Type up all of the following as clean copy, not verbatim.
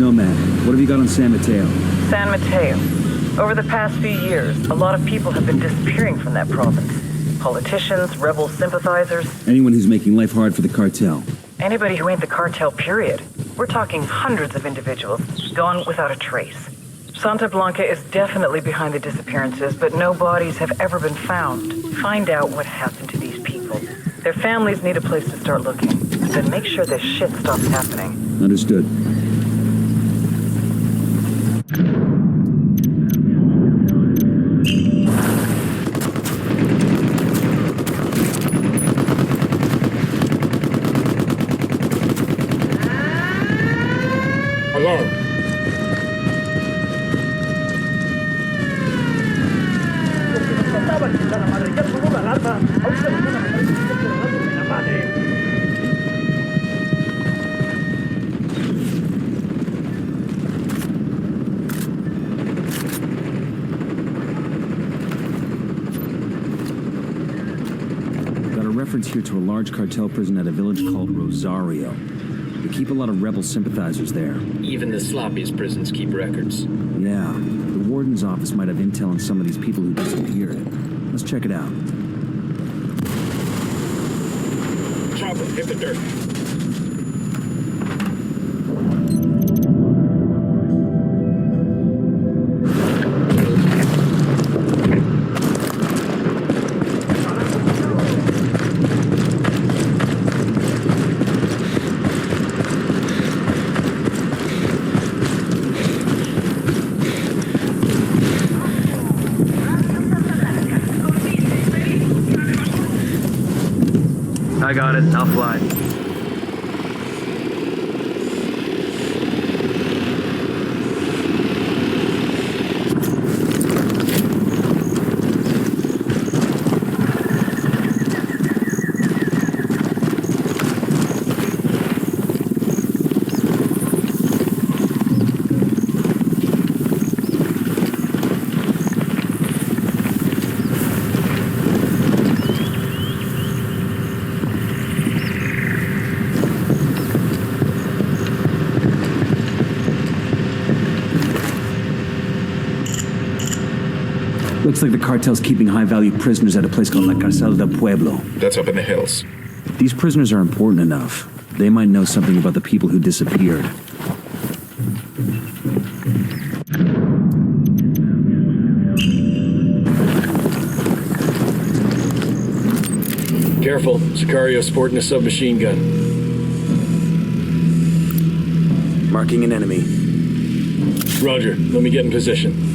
Nomad, what have you got on San Mateo? San Mateo. Over the past few years, a lot of people have been disappearing from that province. Politicians, rebel sympathizers. Anyone who's making life hard for the cartel. Anybody who ain't the cartel, period. We're talking hundreds of individuals, gone without a trace. Santa Blanca is definitely behind the disappearances, but no bodies have ever been found. Find out what happened to these people. Their families need a place to start looking. Then make sure this shit stops happening. Understood. Here to a large cartel prison at a village called Rosario. They keep a lot of rebel sympathizers there. Even the sloppiest prisons keep records. Yeah, the warden's office might have intel on some of these people who disappeared. Let's check it out. Chopper, hit the dirt. I got it. I'll fly. Looks like the cartel's keeping high-value prisoners at a place called La Cárcel del Pueblo. That's up in the hills. These prisoners are important enough. They might know something about the people who disappeared. Careful, Sicario's sporting a submachine gun. Marking an enemy. Roger, let me get in position.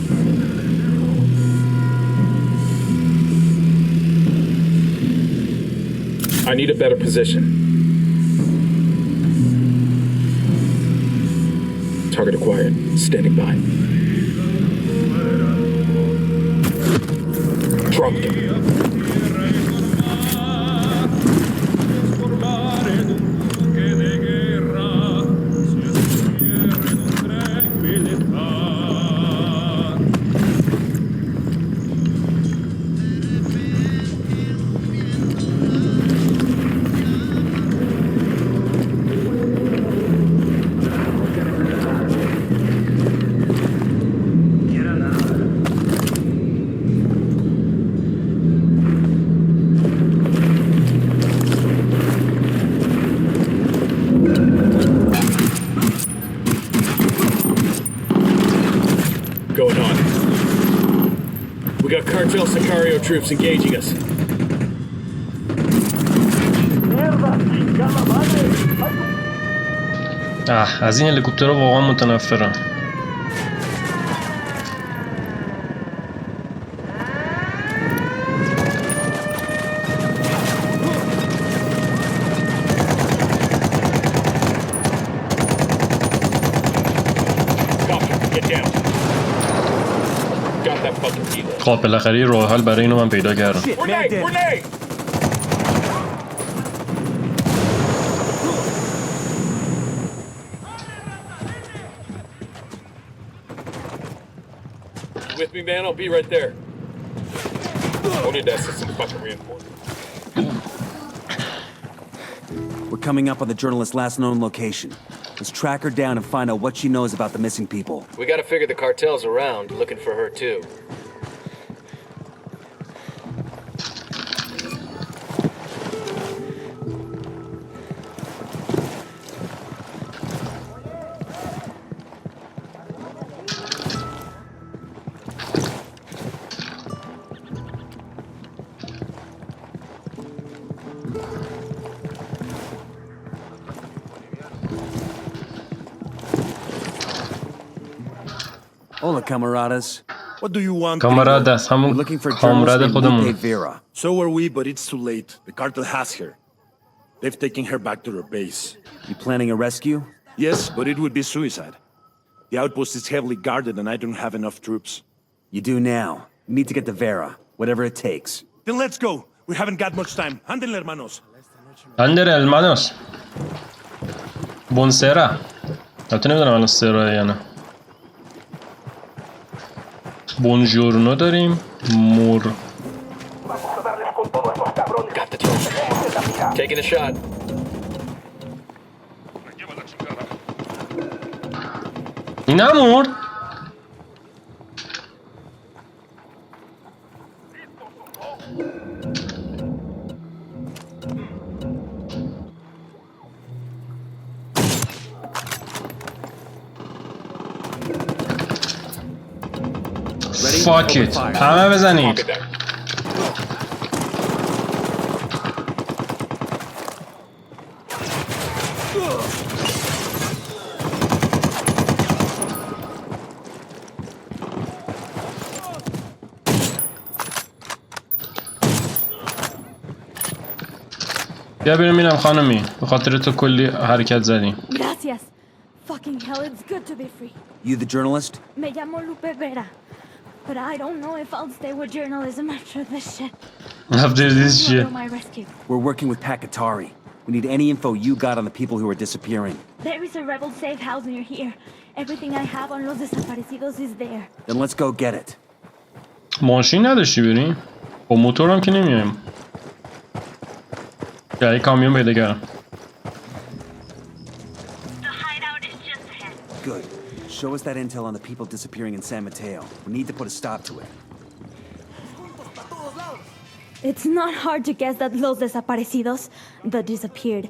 I need a better position. Target acquired. Standing by. Dropped him. Going on. We got cartel Sicario troops engaging us. از این هلیکوپترها واقعا متنفرم. خب بالاخره راه حل برای اینو من پیدا کردم. With me, man. I'll be right there. Only that system fucking reinforced. We're coming up on the journalist's last known location. Let's track her down and find out what she knows about the missing people. We gotta figure the cartel's around, looking for her too. Hola, camaradas. What do you want? کامراد است We're همون looking for a کامراد journalist named خودمون. Lupe Vera. So are we, but it's too late. The cartel has her. They've taken her back to their base. You planning a rescue? Yes, but it would be suicide. The outpost is heavily guarded and I don't have enough troops. You do now. You need to get to Vera, whatever it takes. Then let's go. We haven't got much time. Anden, hermanos. اندر المانوس بونسرا البته نمیدونم الان سرا یا نه. بونجورنو داریم مور Got the trophy. Taking a shot. اینا مرد. Fuck it. همه بزنید. Get there. بیا بریم میرم خانمی به خاطر تو کلی حرکت زدیم. Gracias. Fucking hell, it's good to be free. You the journalist? Me llamo Lupe Vera. But I don't know if I'll stay with journalism after this shit. After this shit. My rescue. We're working with Pakatari. We need any info you got on the people who are disappearing. There is a rebel safe house near here. Everything I have on los desaparecidos is there. Then let's go get it. ماشین نداشتی بریم؟ با موتورم که نمیایم. یا یک کامیون پیدا کردم. The hideout is just ahead. Good. Show us that intel on the people disappearing in San Mateo. We need to put a stop to it. It's not hard to guess that los desaparecidos, the disappeared,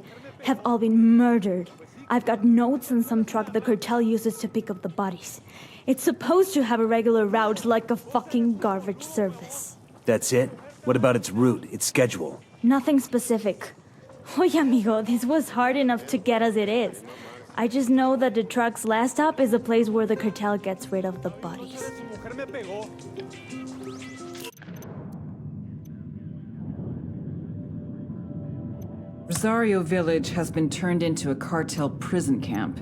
have all been murdered. I've got notes on some truck the cartel uses to pick up the bodies. It's supposed to have a regular route like a fucking garbage service. That's it? What about its route, its schedule? Nothing specific. Oye, amigo, this was hard enough to get as it is. I just know that the truck's last stop is the place where the cartel gets rid of the bodies. Rosario Village has been turned into a cartel prison camp.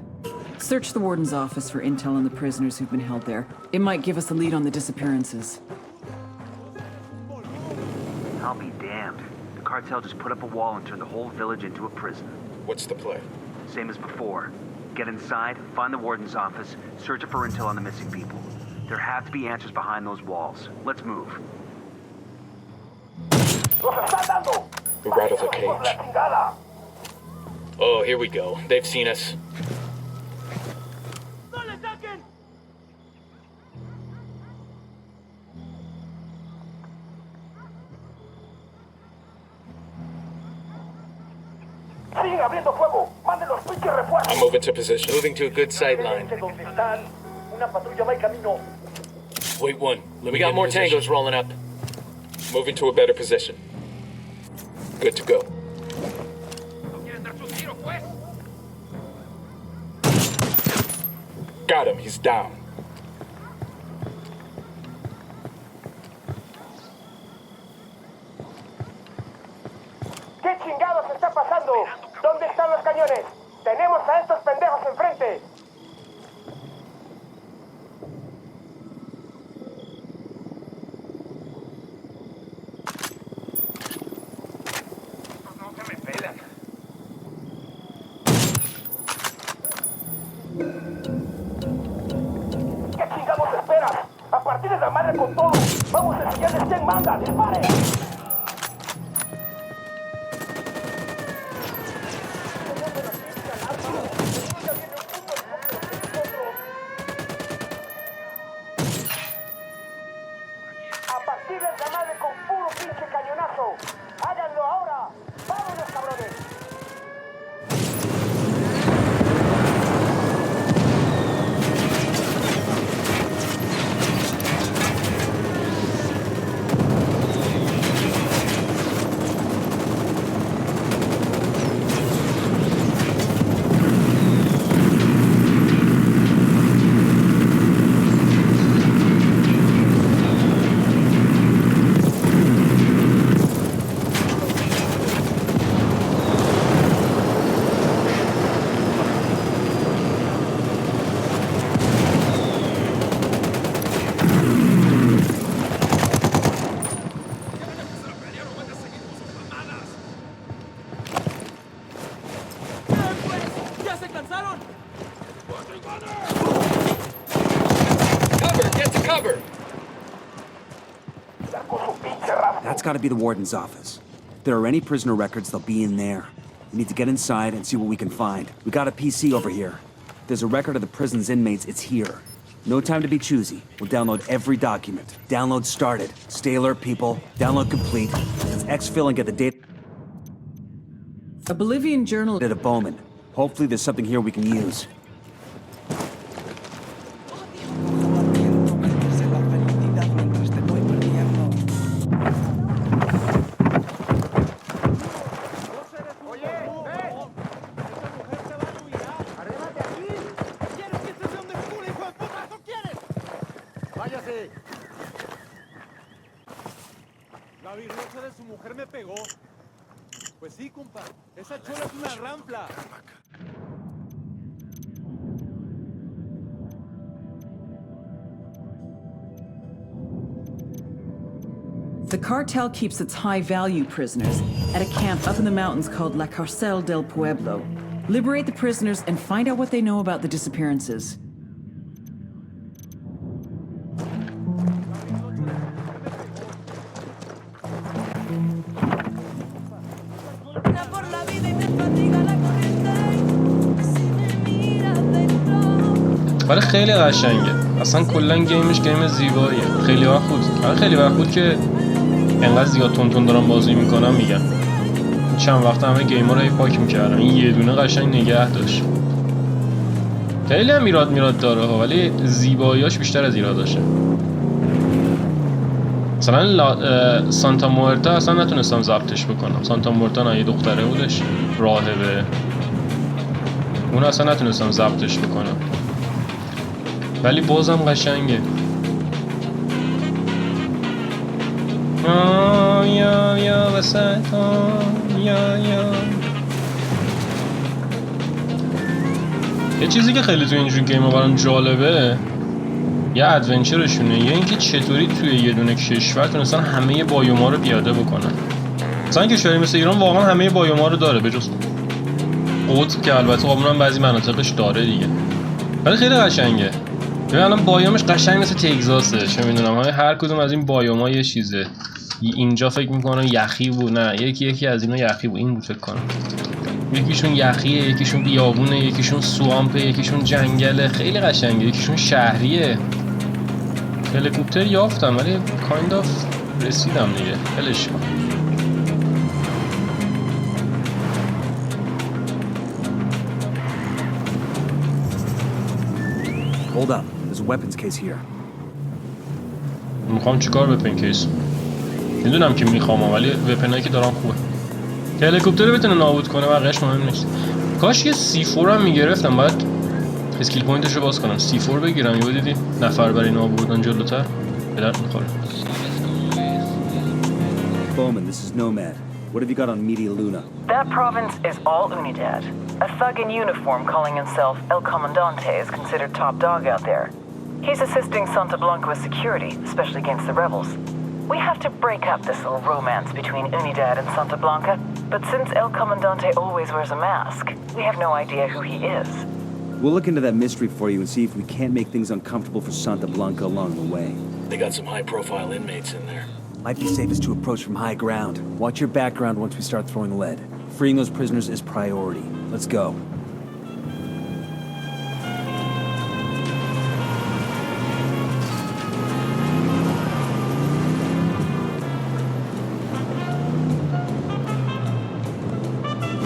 Search the warden's office for intel on the prisoners who've been held there. It might give us a lead on the disappearances. I'll be damned. The cartel just put up a wall and turned the whole village into a prison. What's the play? Same as before. Get inside, find the warden's office, search for intel on the missing people. There have to be answers behind those walls. Let's move. Who rattled the cage? Oh, here we go. They've seen us. I'm moving to position. Moving to a good sight line. Wait one. We got more tangos rolling up. Moving to a better position. Good to go. Got him. He's down. ¿Qué chingados está pasando? ¿Dónde están los cañones? Tenemos a estos pendejos enfrente. No se me pelan. ¿Qué chingados esperas? A partir de la madre con todo. Vamos a enseñarles quién manda. ¡Disparen! That's gotta be the warden's office. If there are any prisoner records, they'll be in there. We need to get inside and see what we can find. We got a PC over here. If there's a record of the prison's inmates, it's here. No time to be choosy. We'll download every document. Download started. Stay alert, people. Download complete. Let's exfil and get the data A Bolivian journal to Bowman. Hopefully there's something here we can use. La virrosa de su mujer me pegó. Pues sí, compa. Esa chola es una rampla. The cartel keeps its high-value prisoners at a camp up in the mountains called La Cárcel del Pueblo. Liberate the prisoners and find out what they know about the disappearances. ولی خیلی قشنگه. اصلا کلا گیمش گیم زیباییه. خیلی وقت بود که انقدر زیاد تون دارم بازی میکنم میگم. چند وقت همه گیم‌ها رو پاک میکردم. این یه دونه قشنگ نگه داشت. خیلی هم ایراد داره ها، ولی زیباییاش بیشتر از ایراداشه. مثلا سانتا مورد اصلا نتونستم ضبطش بکنم. سانتا مورد نه، یه دختره بودش راهبه. اون اصلا نتونستم ضبطش بکنم. ولی بازم قشنگه. یا وسط یا یه چیزی که خیلی توی اینجور گیم‌ها برام جالبه یه ادونچرشونه، یه اینکه چطوری توی یه دونه کشور تونستن همه بایوما رو پیاده بکنن. مثلا کشوری مثل ایران واقعا همه بایوما رو داره بجز قطب که البته قابونم بعضی مناطقش داره دیگه، ولی خیلی قشنگه. ببین الان بایومش قشنگ مثل تگزاسه، چه میدونم هر کدوم از این بایوما یه چیزه. اینجا فکر میکنم یخی بود، نه یکی از اینا یخی بود، این بود فکر کنم. یکیشون یخیه، یکیشون بیابونه، یکیشون سوامپه، یکیشون جنگله. خیلی قشنگه. یکیشون شهریه. هلیکوپتر یافتم ولی کایند آف رسیدم دیگه. هلش کن. Hold up. There's a weapons case here. میخوام چیکار وپن کیس؟ میدونم که میخوام ولی وپنایی که دارم خوبه. که هلیکوپتر بتونه نابود کنه بقیه‌اش مهم نیست. کاش یه C4 هم میگرفتم، باید اسکیل پوینتش رو باز کنم. C4 بگیرم. یهو دیدی نفر برای نابودن جلوتر به درد میخوره. Bowman, this is Nomad. What have you got on Media Luna? That province is all Unidad. A thug in uniform calling himself El Comandante is considered top dog out there. He's assisting Santa Blanca with security, especially against the rebels. We have to break up this little romance between Unidad and Santa Blanca, but since El Comandante always wears a mask, we have no idea who he is. We'll look into that mystery for you and see if we can't make things uncomfortable for Santa Blanca along the way. They got some high-profile inmates in there. Might be safest to approach from high ground. Watch your background once we start throwing lead. Freeing those prisoners is priority. Let's go.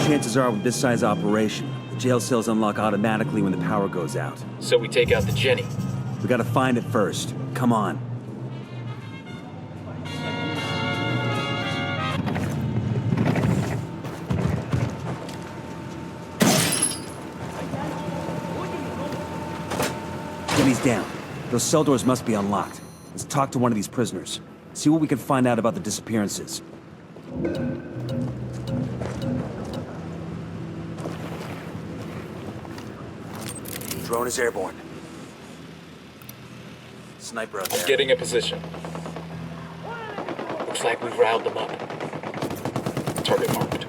Chances are with this size operation, the jail cells unlock automatically when the power goes out. So we take out the Jenny. We gotta find it first. Come on. Jenny's down. Those cell doors must be unlocked. Let's talk to one of these prisoners. See what we can find out about the disappearances. Drone is airborne. Sniper out there. Getting a position. Looks like we've riled them up. Target marked.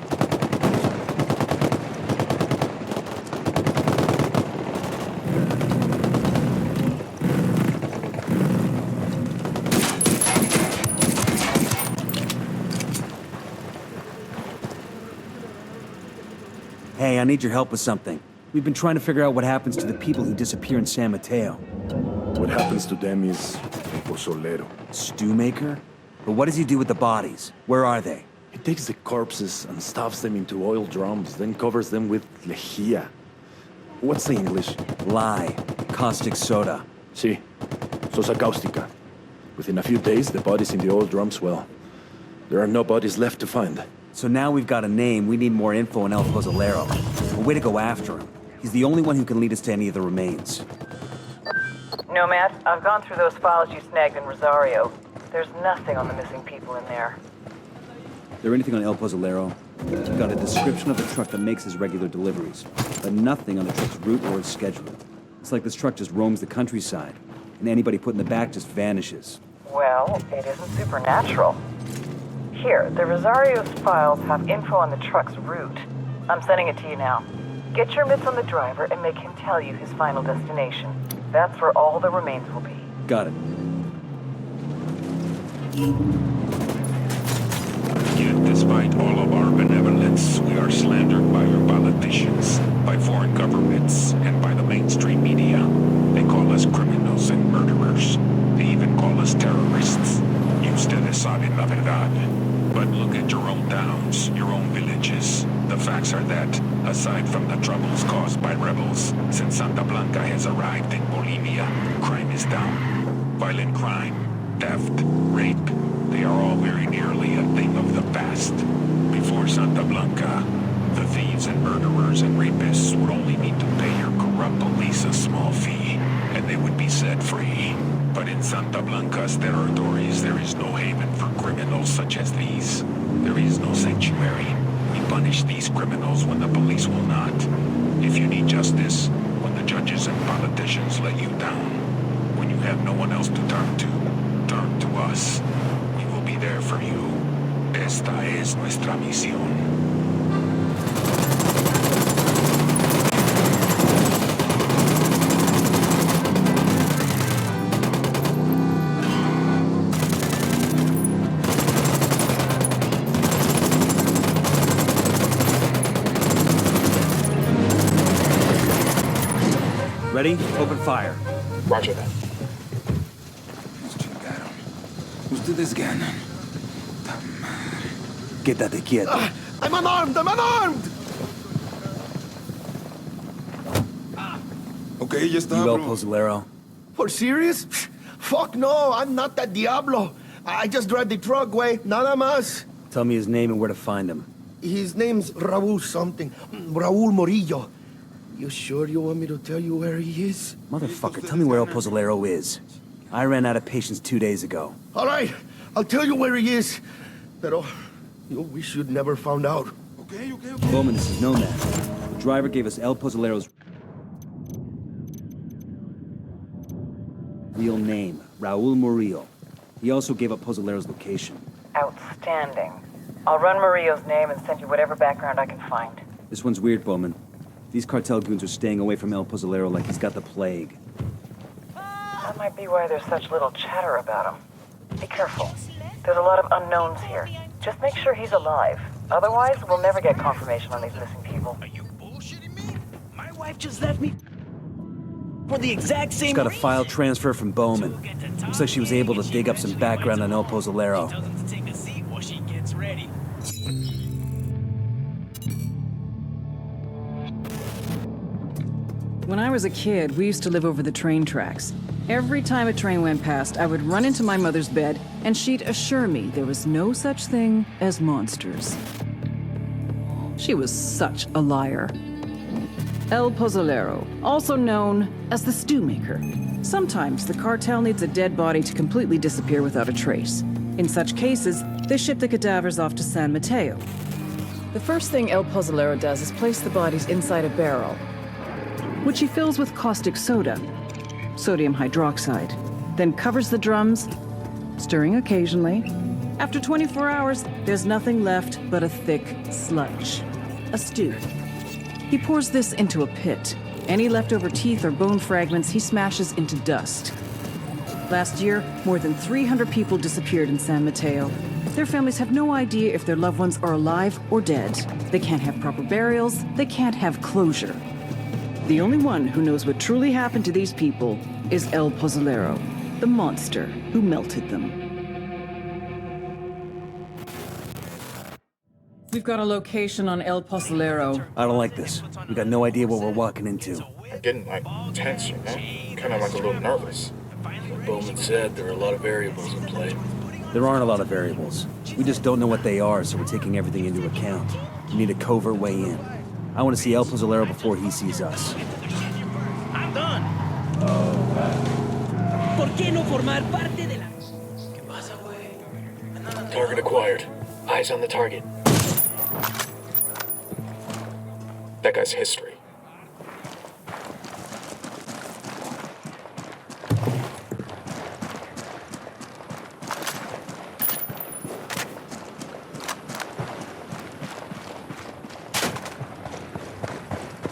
Hey, I need your help with something. We've been trying to figure out what happens to the people who disappear in San Mateo. What happens to them is pozolero. Stew maker? But what does he do with the bodies? Where are they? He takes the corpses and stuffs them into oil drums, then covers them with lejía. What's the English? Lye. Caustic soda. Sí. Sosa cáustica. Within a few days, the bodies in the oil drums, well, there are no bodies left to find. So now we've got a name, we need more info on El Pozolero. A way to go after him. He's the only one who can lead us to any of the remains. Nomad, I've gone through those files you snagged in Rosario. There's nothing on the missing people in there. There anything on El Pozolero? We've got a description of the truck that makes his regular deliveries, but nothing on the truck's route or its schedule. It's like this truck just roams the countryside, and anybody put in the back just vanishes. Well, it isn't supernatural. Here, the Rosario's files have info on the truck's route. I'm sending it to you now. Get your mitts on the driver and make him tell you his final destination. That's where all the remains will be. Got it. Yet, despite all of our benevolence, we are slandered by our politicians, by foreign governments, and by the mainstream media. They call us criminals and murderers. They even call us terrorists. You ustedes saben la verdad. But look at your own towns, your own villages. The facts are that, aside from the troubles caused by rebels, since Santa Blanca has arrived in Bolivia, crime is down. Violent crime, theft, rape, they are all very nearly a thing of the past. Before Santa Blanca, the thieves and murderers and rapists would only need to pay your corrupt police a small fee, and they would be set free. But in Santa Blanca's territories, there is no haven for criminals such as these. There is no sanctuary. We punish these criminals when the police will not. If you need justice, when the judges and politicians let you down, when you have no one else to turn to us. We will be there for you. Esta es nuestra misión. Ready? Open fire. Roger that. Ustedes ganan. Quédate quieto. I'm unarmed! I'm unarmed! Okay, ya está, You El bro. Pozolero? For serious? Fuck no, I'm not that Diablo. I just drive the truck, güey. Nada más. Tell me his name and where to find him. His name's Raúl something. Raúl Morillo. You sure you want me to tell you where he is? Motherfucker, tell me where El Pozolero is. I ran out of patience 2 days ago. All right, I'll tell you where he is. Pero you wish you'd never found out. Okay. Bowman, this is Nomad. The driver gave us El Pozolero's real name, Raúl Murillo. He also gave up Pozolero's location. Outstanding. I'll run Murillo's name and send you whatever background I can find. This one's weird, Bowman. These cartel goons are staying away from El Pozolero like he's got the plague. That might be why there's such little chatter about him. Be careful. There's a lot of unknowns here. Just make sure he's alive. Otherwise, we'll never get confirmation on these missing people. Are you bullshitting me? My wife just left me for the exact same She's got a file transfer from Bowman. Looks like she was able to dig up some background on El Pozolero. Tells him to take a seat while she gets ready. When I was a kid, we used to live over the train tracks. Every time a train went past, I would run into my mother's bed, and she'd assure me there was no such thing as monsters. She was such a liar. El Pozolero, also known as the stew maker. Sometimes the cartel needs a dead body to completely disappear without a trace. In such cases, they ship the cadavers off to San Mateo. The first thing El Pozolero does is place the bodies inside a barrel, which he fills with caustic soda, sodium hydroxide, then covers the drums, stirring occasionally. After 24 hours, there's nothing left but a thick sludge, a stew. He pours this into a pit. Any leftover teeth or bone fragments he smashes into dust. Last year, more than 300 people disappeared in San Mateo. Their families have no idea if their loved ones are alive or dead. They can't have proper burials. They can't have closure. The only one who knows what truly happened to these people is El Pozzolero, the monster who melted them. We've got a location on El Pozzolero. I don't like this. We got no idea what we're walking into. I'm getting, like, tense, you know? Kind of like a little nervous. Like Bowman said, there are a lot of variables in play. There aren't a lot of variables. We just don't know what they are, so we're taking everything into account. We need a covert way in. I want to see El Pozzolero before he sees us. I'm done. ¿Por qué no formar parte de la... ¿Qué pasa, güey? Target acquired. Eyes on the target. That guy's history.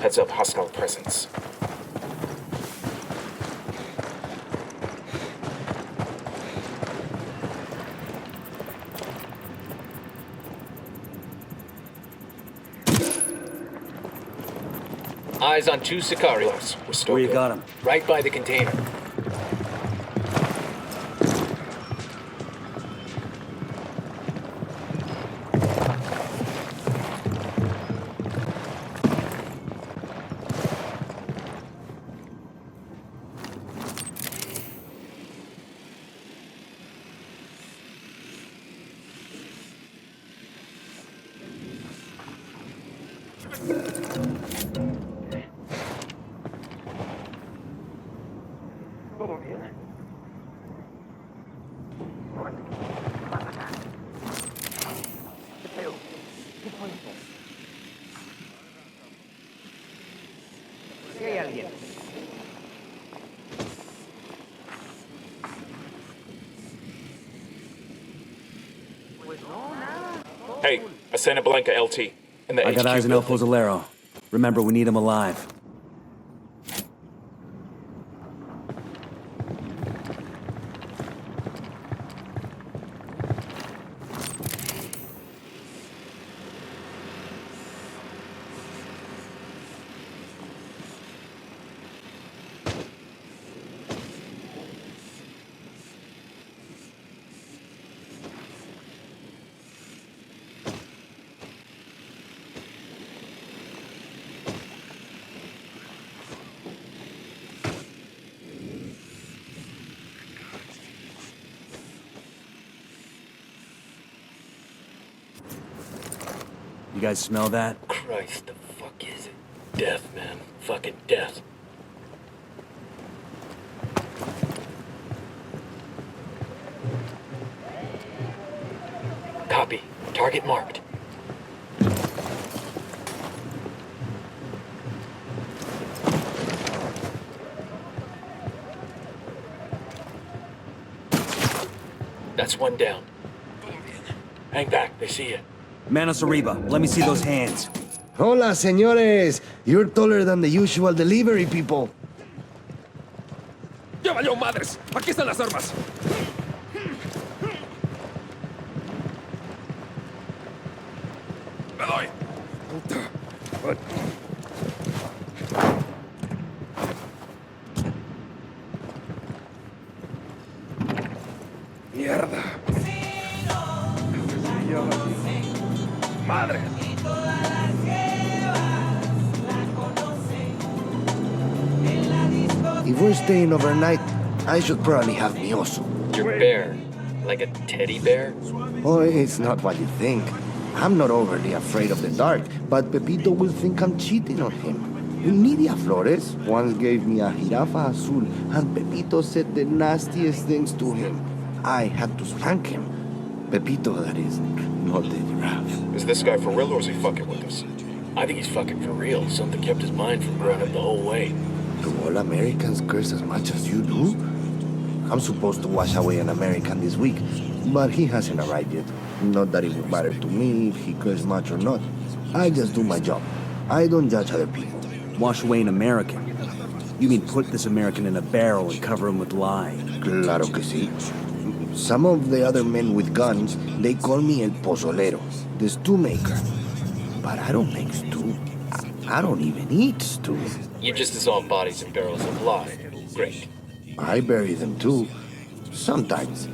Heads up, hostile presence. Eyes on 2 Sicarios. We're still Where you good. got him? Right by the container. Hey, I sent a Blanca LT. In the I got HQ eyes on El building. Pozzolero. Remember, we need him alive. You guys smell that? Christ, the fuck is it? Death, man. Fucking death. Copy. Target marked. That's one down. Hang back, they see you. Manos arriba. Let me see those hands. Hola, señores. You're taller than the usual delivery people. ¡Ya valió madres! ¡Aquí están las armas! ¡Me doy! ¡Mierda! ¡Madre! If we're staying overnight, I should probably have mi oso. Your bear. Like a teddy bear? Oh, it's not what you think. I'm not overly afraid of the dark, but Pepito will think I'm cheating on him. Nidia Flores once gave me a jirafa azul, and Pepito said the nastiest things to him. I had to spank him. Pepito, that is, not the giraffe. Is this guy for real or is he fucking with us? I think he's fucking for real. Something kept his mind from growing up the whole way. Do all Americans curse as much as you do? I'm supposed to wash away an American this week, but he hasn't arrived yet. Not that it would matter to me if he cursed much or not. I just do my job. I don't judge other people. Wash away an American? You mean put this American in a barrel and cover him with lye? Claro que sí. Some of the other men with guns, they call me El Pozolero, the stew maker. But I don't make stew. I don't even eat stew. You just dissolve bodies in barrels of lye. Great. I bury them too. Sometimes.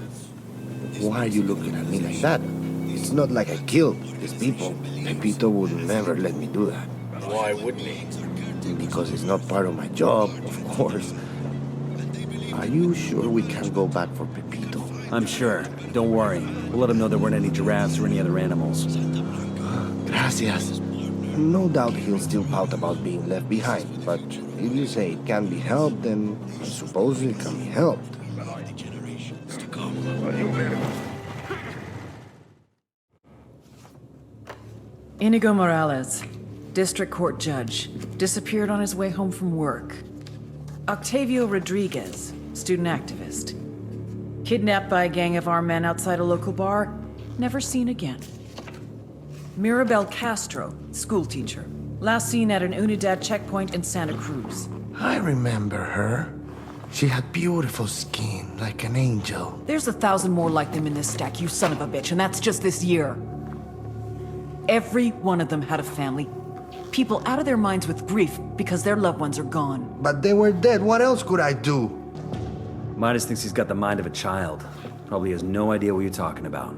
Why are you looking at me like that? It's not like I killed these people. Pepito would never let me do that. Why wouldn't he? Because it's not part of my job, of course. Are you sure we can go back for Pepito? I'm sure. Don't worry. We'll let him know there weren't any giraffes or any other animals. Gracias. No doubt he'll still pout about being left behind, but if you say it can be helped, then I suppose it can be helped. Inigo Morales, district court judge, disappeared on his way home from work. Octavio Rodriguez, student activist. Kidnapped by a gang of armed men outside a local bar, never seen again. Mirabel Castro, schoolteacher, last seen at an Unidad checkpoint in Santa Cruz. I remember her. She had beautiful skin, like an angel. There's 1,000 more like them in this stack, you son of a bitch, and that's just this year. Every one of them had a family. People out of their minds with grief because their loved ones are gone. But they were dead. What else could I do? Midas thinks he's got the mind of a child. Probably has no idea what you're talking about.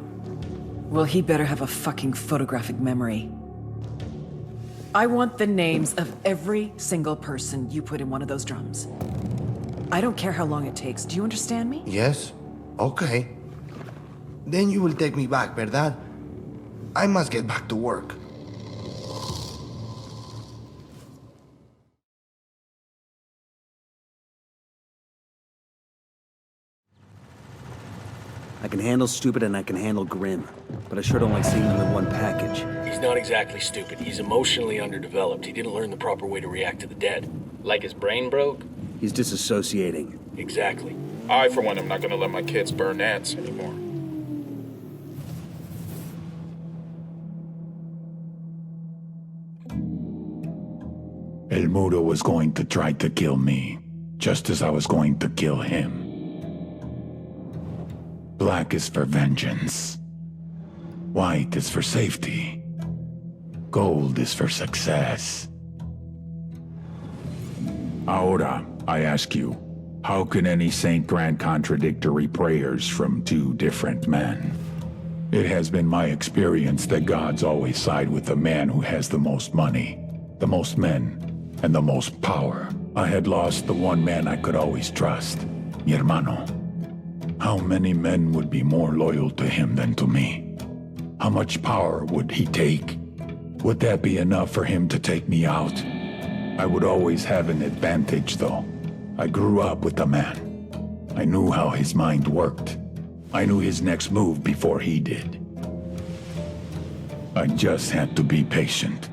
Well, he better have a fucking photographic memory. I want the names of every single person you put in one of those drums. I don't care how long it takes. Do you understand me? Yes. Okay. Then you will take me back, ¿verdad? I must get back to work. I can handle stupid and I can handle grim, but I sure don't like seeing them in one package. He's not exactly stupid. He's emotionally underdeveloped. He didn't learn the proper way to react to the dead. Like his brain broke? He's disassociating. Exactly. I, for one, am not gonna let my kids burn ants anymore. El Mudo was going to try to kill me, just as I was going to kill him. Black is for vengeance. White is for safety. Gold is for success. Ahora, I ask you, how can any saint grant contradictory prayers from two different men? It has been my experience that gods always side with the man who has the most money, the most men, and the most power. I had lost the one man I could always trust, mi hermano. How many men would be more loyal to him than to me? How much power would he take? Would that be enough for him to take me out? I would always have an advantage, though. I grew up with the man. I knew how his mind worked. I knew his next move before he did. I just had to be patient.